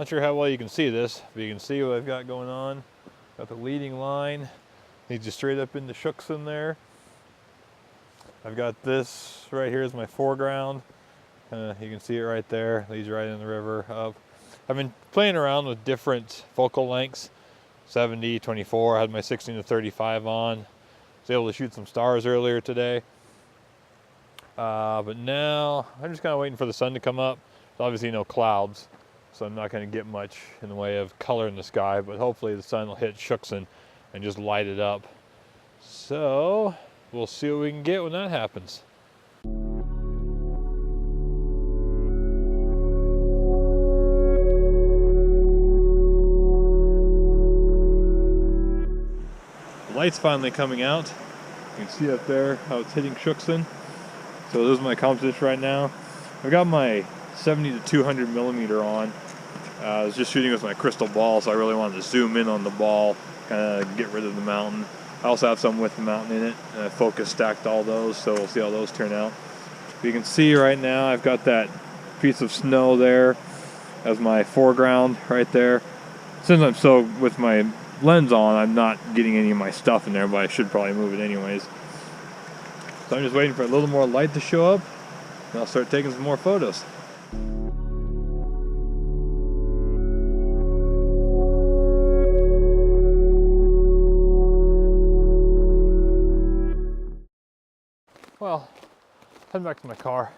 Not sure how well you can see this, but you can see what I've got going on. Got the leading line, leads you straight up into Shuxon there. I've got this right here as my foreground. You can see it right there, leads right in the river up. I've been playing around with different focal lengths, 70, 24, I had my 16 to 35 on. Was able to shoot some stars earlier today. But now I'm just kind of waiting for the sun to come up. There's obviously no clouds, so I'm not going to get much in the way of color in the sky, but hopefully the sun will hit Shuxon and just light it up. So we'll see what we can get when that happens. The light's finally coming out. You can see up there how it's hitting Shuxon. So this is my composition right now. I've got my 70 to 200 millimeter on. I was just shooting with my crystal ball, so I really wanted to zoom in on the ball, kind of get rid of the mountain. I also have some with the mountain in it, and I focus stacked all those, so we'll see how those turn out. But you can see right now I've got that piece of snow there as my foreground right there. Since I'm so with my lens on, I'm not getting any of my stuff in there, but I should probably move it anyways. So I'm just waiting for a little more light to show up, and I'll start taking some more photos. Well, heading back to my car.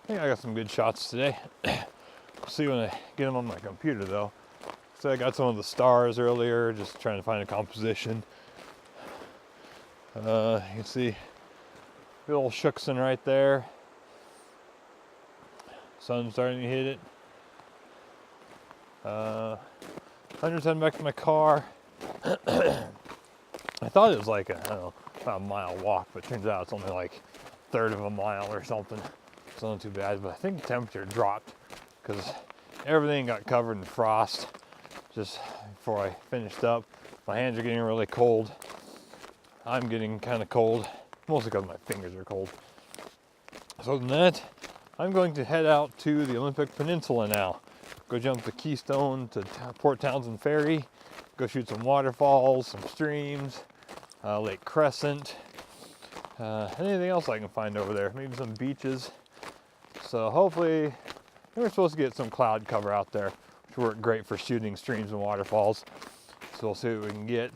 I think I got some good shots today. We'll see when I get them on my computer though. So I got some of the stars earlier, just trying to find a composition. You can see good old Shuxon right there. Sun's starting to hit it. I'm just heading back to my car. I thought it was like about a mile walk, but it turns out it's only like a third of a mile or something. It's not too bad, but I think the temperature dropped because everything got covered in frost just before I finished up. My hands are getting really cold. I'm getting kind of cold, mostly because my fingers are cold. So other than that, I'm going to head out to the Olympic Peninsula now. Go jump the Keystone to Port Townsend Ferry, go shoot some waterfalls, some streams, Lake Crescent, anything else I can find over there, maybe some beaches. So hopefully, we're supposed to get some cloud cover out there, which work great for shooting streams and waterfalls. So we'll see what we can get.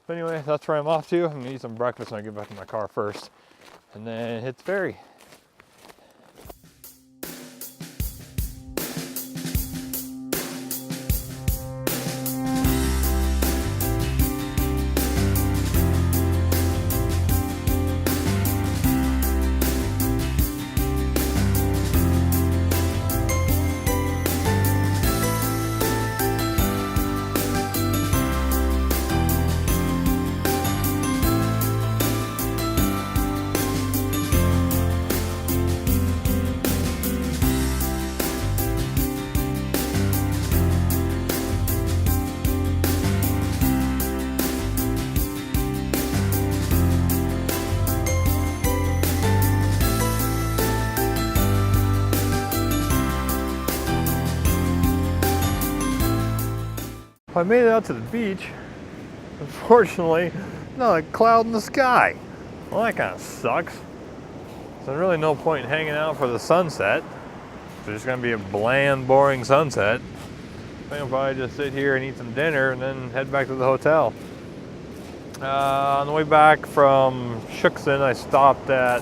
But anyway, that's where I'm off to. I'm gonna eat some breakfast when I get back to my car first, and then hit the ferry. I made it out to the beach. Unfortunately, not a cloud in the sky. Well, that kind of sucks. So there's really no point in hanging out for the sunset. It's just gonna be a bland, boring sunset. I think I'll probably just sit here and eat some dinner and then head back to the hotel. On the way back from Shuxon, I stopped at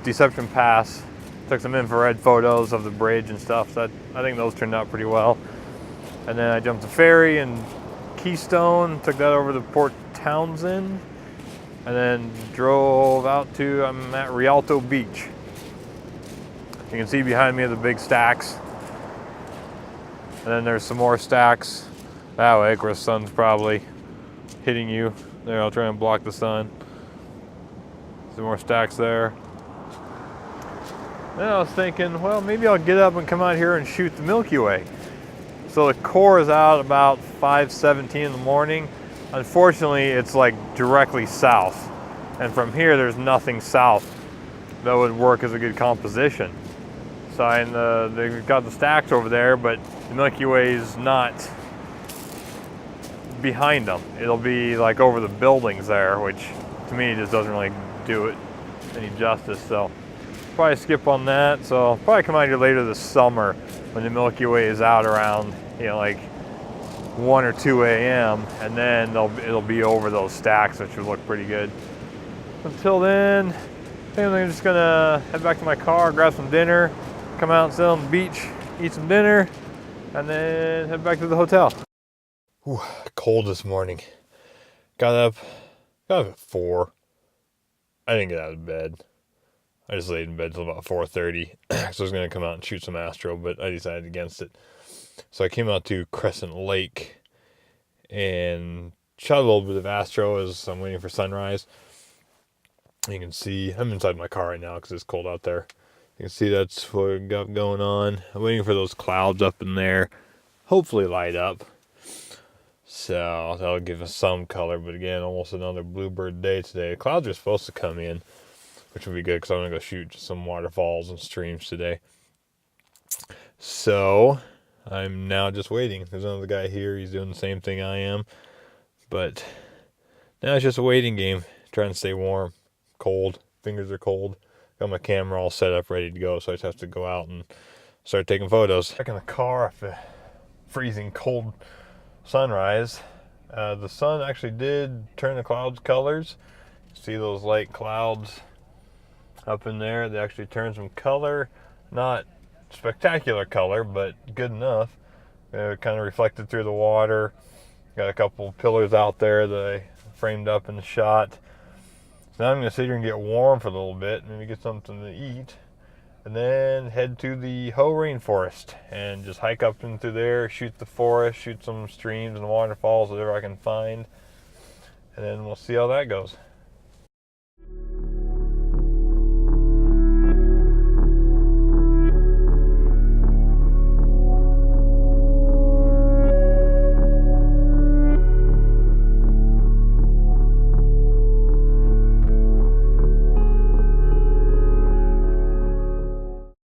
Deception Pass. Took some infrared photos of the bridge and stuff. So I think those turned out pretty well. And then I jumped the ferry in Keystone, took that over to Port Townsend, and then drove out to, I'm at Rialto Beach. You can see behind me the big stacks. And then there's some more stacks that way, of course the sun's probably hitting you. There, I'll try and block the sun. Some more stacks there. Then I was thinking, well, maybe I'll get up and come out here and shoot the Milky Way. So the core is out about 5:17 in the morning. Unfortunately, it's like directly south. And from here, there's nothing south that would work as a good composition. sign. They've got the stacks over there, but the Milky Way is not behind them. It'll be like over the buildings there, which to me just doesn't really do it any justice. So probably skip on that. So I'll probably come out here later this summer when the Milky Way is out around, you know, like 1 or 2 a.m. and then it'll be over those stacks, which would look pretty good. Until then, I think I'm just gonna head back to my car, grab some dinner, come out and sit on the beach, eat some dinner, and then head back to the hotel. Ooh, cold this morning. Got up at 4. I didn't get out of bed. I just laid in bed till about 4:30. So I was gonna come out and shoot some astro, but I decided against it. So I came out to Crescent Lake and shot a little bit of astro as I'm waiting for sunrise. You can see, I'm inside my car right now because it's cold out there. You can see that's what we got going on. I'm waiting for those clouds up in there, hopefully light up. So that'll give us some color, but again, almost another bluebird day today. The clouds are supposed to come in, which would be good because I'm going to go shoot some waterfalls and streams today. So I'm now just waiting. There's another guy here. He's doing the same thing I am. But now it's just a waiting game. Trying to stay warm. Cold. Fingers are cold. Got my camera all set up, ready to go. So I just have to go out and start taking photos. Back in the car after freezing cold sunrise. The sun actually did turn the clouds colors. See those light clouds up in there? They actually turned some color. Not spectacular color, but good enough. It kind of reflected through the water. Got a couple pillars out there that I framed up in the shot. So now I'm going to sit here and get warm for a little bit, maybe get something to eat, and then head to the Rainforest and just hike up into there, shoot the forest, shoot some streams and waterfalls, whatever I can find, and then we'll see how that goes.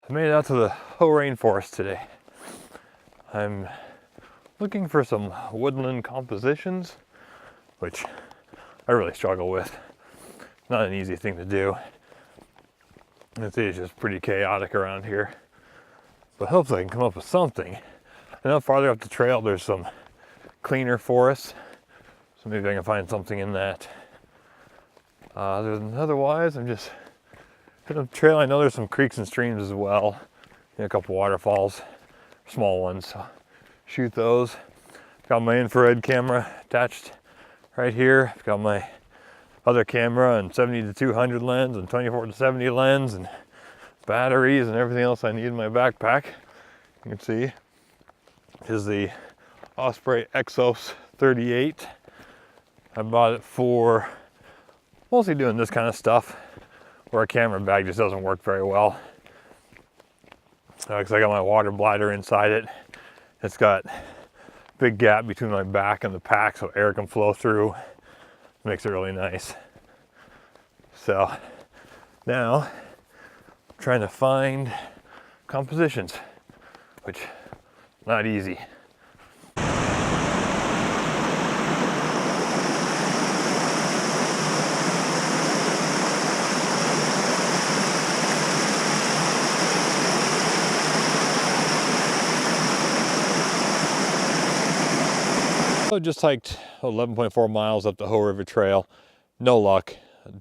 I made it out to the Rainforest today. I'm looking for some woodland compositions, which I really struggle with. Not an easy thing to do. It's just pretty chaotic around here. But hopefully I can come up with something. I know farther up the trail there's some cleaner forests, so maybe I can find something in that. Otherwise, I'm just hitting up the trail. I know there's some creeks and streams as well. A couple waterfalls, small ones, so shoot those. Got my infrared camera attached right here. Got my other camera and 70-200 lens and 24-70 lens and batteries and everything else I need in my backpack. You can see is the Osprey Exos 38. I bought it for mostly doing this kind of stuff where a camera bag just doesn't work very well. Because I got my water bladder inside it. It's got a big gap between my back and the pack so air can flow through. Makes it really nice. So now I'm trying to find compositions, which not easy. I just hiked 11.4 miles up the Hoh River Trail. No luck.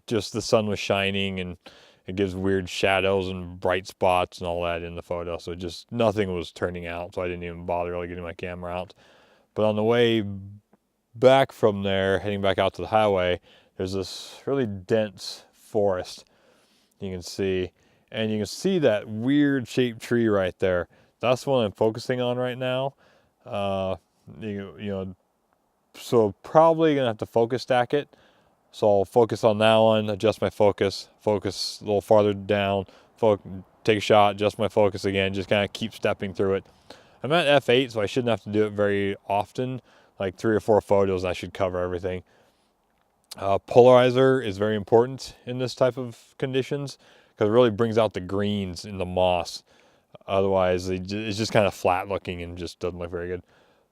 Just the sun was shining and it gives weird shadows and bright spots and all that in the photo. So just nothing was turning out. So I didn't even bother really getting my camera out. But on the way back from there, heading back out to the highway, there's this really dense forest you can see. And you can see that weird shaped tree right there. That's the one I'm focusing on right now. So probably gonna have to focus stack it. So I'll focus on that one, adjust my focus a little farther down, take a shot, adjust my focus again, just kind of keep stepping through it. I'm at f8, so I shouldn't have to do it very often, like 3 or 4 photos and I should cover everything. Polarizer is very important in this type of conditions because it really brings out the greens in the moss. Otherwise, it's just kind of flat looking and just doesn't look very good.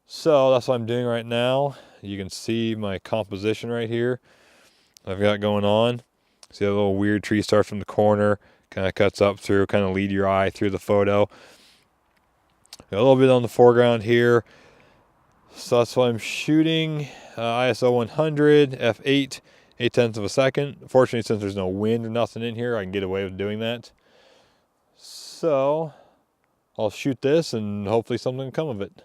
So that's what I'm doing right now. You can see my composition right here I've got going on. See a little weird tree starts from the corner, kind of cuts up through, kind of lead your eye through the photo. A little bit on the foreground here. So that's what I'm shooting. ISO 100, f8, 8/10 of a second. Fortunately, since there's no wind or nothing in here, I can get away with doing that. So I'll shoot this and hopefully something will come of it.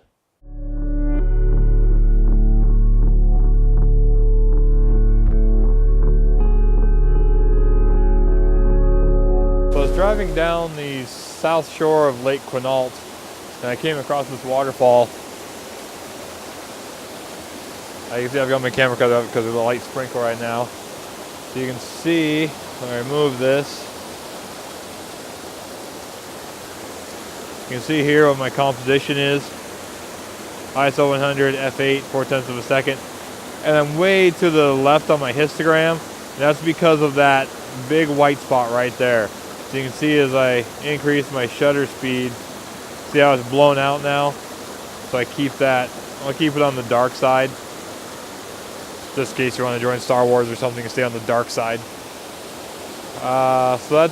So I was driving down the south shore of Lake Quinault and I came across this waterfall. You can see I've got my camera cut up because of the light sprinkle right now. So you can see when I remove this, you can see here what my composition is. ISO 100, f8, 4/10 of a second. And I'm way to the left on my histogram. And that's because of that big white spot right there. So you can see as I increase my shutter speed, see how it's blown out now? So I keep that, I'll keep it on the dark side. Just in case you want to join Star Wars or something and stay on the dark side. So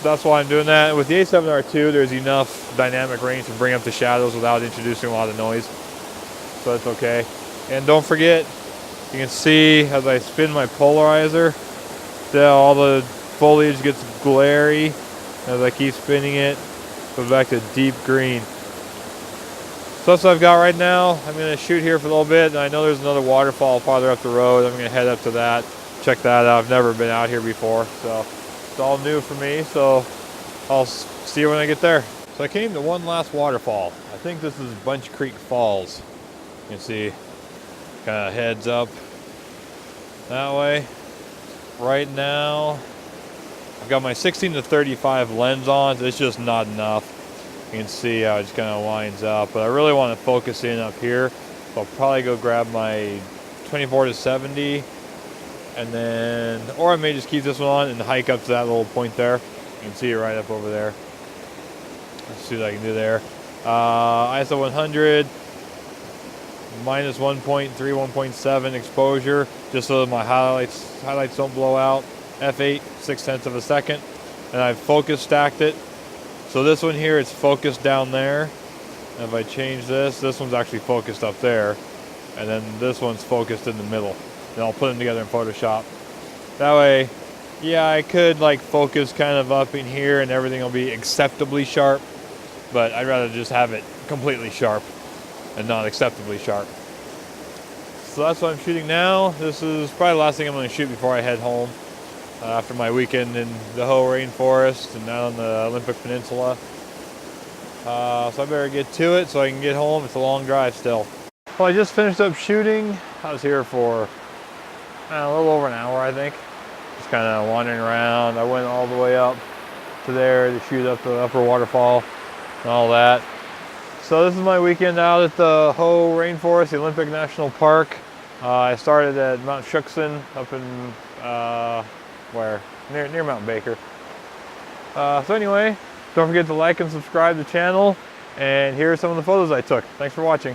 that's why I'm doing that. With the A7R2, there's enough dynamic range to bring up the shadows without introducing a lot of noise. So that's okay. And don't forget, you can see as I spin my polarizer, all the foliage gets glary. As I keep spinning it, goes back to deep green. So that's what I've got right now. I'm going to shoot here for a little bit. And I know there's another waterfall farther up the road. I'm going to head up to that, check that out. I've never been out here before, so it's all new for me. So I'll see you when I get there. So I came to one last waterfall. I think this is Bunch Creek Falls. You can see, kind of heads up that way. Right now, I've got my 16-35 lens on. So it's just not enough. You can see how it just kind of lines up, but I really want to focus in up here. So I'll probably go grab my 24-70 and then, or I may just keep this one on and hike up to that little point there. You can see it right up over there. Let's see what I can do there. ISO 100, minus 1.3, 1.7 exposure, just so that my highlights don't blow out. F8, 6/10 of a second, and I've focus stacked it. So this one here, it's focused down there. And if I change this one's actually focused up there. And then this one's focused in the middle. And I'll put them together in Photoshop. That way, yeah, I could like focus kind of up in here and everything will be acceptably sharp. But I'd rather just have it completely sharp and not acceptably sharp. So that's what I'm shooting now. This is probably the last thing I'm going to shoot before I head home. After my weekend in the Rainforest and down on the Olympic Peninsula. So I better get to it so I can get home. It's a long drive still. Well, I just finished up shooting. I was here for a little over an hour, I think. Just kind of wandering around. I went all the way up to there to shoot up the upper waterfall and all that. So this is my weekend out at the Rainforest, the Olympic National Park. I started at Mount Shuksan up in near Mount Baker. So anyway, don't forget to like and subscribe to the channel, and here are some of the photos I took. Thanks for watching.